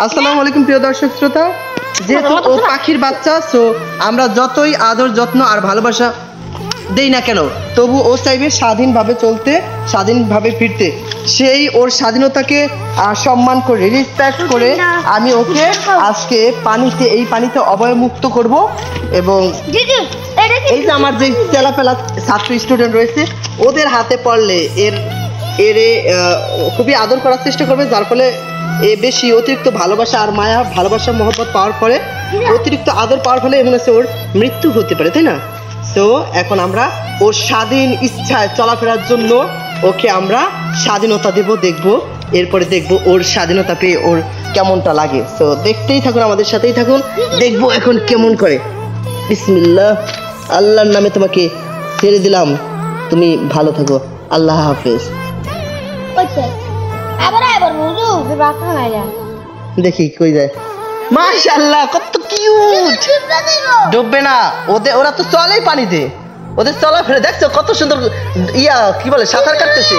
আসসালামু আলাইকুম প্রিয় দর্শক শ্রোতা। যেহেতু ও পাখির বাচ্চা, সো আমরা যতই আদর যত্ন আর ভালোবাসা দেই না কেন, তবু ও চাইবে স্বাধীনভাবে চলতে, স্বাধীনভাবে ফিরতে। সেই ওর স্বাধীনতাকে সম্মান করে, রেসপেক্ট করে আমি ওকে আজকে এই পানিতে অবয়মুক্ত করব। এবং এই যে আমার যে চেলাপেলা ছাত্র স্টুডেন্ট রয়েছে, ওদের হাতে পড়লে এরে খুবই আদর করার চেষ্টা করবে, যার ফলে এ বেশি অতিরিক্ত ভালোবাসা আর মায়া, ভালোবাসা মহব্বত পাওয়ার ফলে, অতিরিক্ত আদর পাওয়ার ফলে মনে হচ্ছে ওর মৃত্যু হতে পারে, তাই না? তো এখন আমরা ওর স্বাধীন ইচ্ছায় চলাফেরার জন্য ওকে আমরা স্বাধীনতা দেখবো, এরপরে দেখবো ওর স্বাধীনতা পেয়ে ওর কেমনটা লাগে। তো দেখতেই থাকুন, আমাদের সাথেই থাকুন, দেখবো এখন কেমন করে। বিসমিল্লাহ, আল্লাহর নামে তোমাকে ছেড়ে দিলাম, তুমি ভালো থাকো, আল্লাহ হাফেজ। দেখি কই যায়। মাশাআল্লাহ, কত কিউট। ডুববে না, ওরা তো চলেই পানিতে, ওদের চলাফেরা দেখছো কত সুন্দর। কি বলে, সাঁতার কাটতেছে।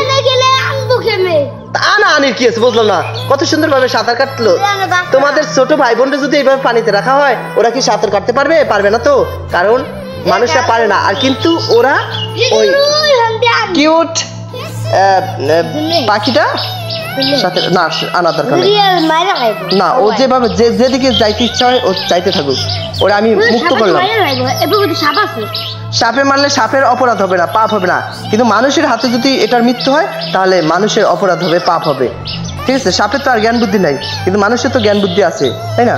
আনির কি আছে বুঝলাম না, কত সুন্দর ভাবে সাঁতার কাটলো। তোমাদের ছোট ভাই বোনরা যদি এইভাবে পানিতে রাখা হয়, ওরা কি সাঁতার কাটতে পারবে? পারবে না তো, কারণ মানুষরা পারে না। আর কিন্তু ওরা ওই কিউট পাখিটা সাথে না আনার দরকার নেই না, ও যেভাবে যেদিকে যাইতে ইচ্ছা হয় ও যাইতে থাকুক, ওরা আমি মুক্ত করলাম। সাপে মারলে সাপের অপরাধ হবে না, পাপ হবে না, কিন্তু মানুষের হাতে যদি এটার মৃত্যু হয় তাহলে মানুষের অপরাধ হবে, পাপ হবে। ঠিক আছে, সাপের তো আর জ্ঞান বুদ্ধি নাই, কিন্তু মানুষের তো জ্ঞান বুদ্ধি আছে, তাই না?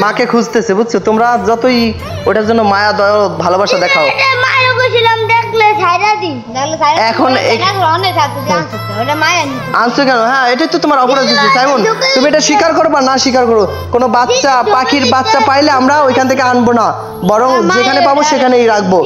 মাকে খুঁজতেছে, বুঝছো? তোমরা যতই ওটার জন্য মায়া দয়া ভালোবাসা দেখাও, এখন আনছো কেন? হ্যাঁ, এটাই তো তোমার অপরাধ হচ্ছে সাইমন। তুমি এটা স্বীকার করো বা না স্বীকার করো, কোনো বাচ্চা পাখির বাচ্চা পাইলে আমরা ওইখান থেকে আনবো না, বরং যেখানে পাবো সেখানেই রাখবো।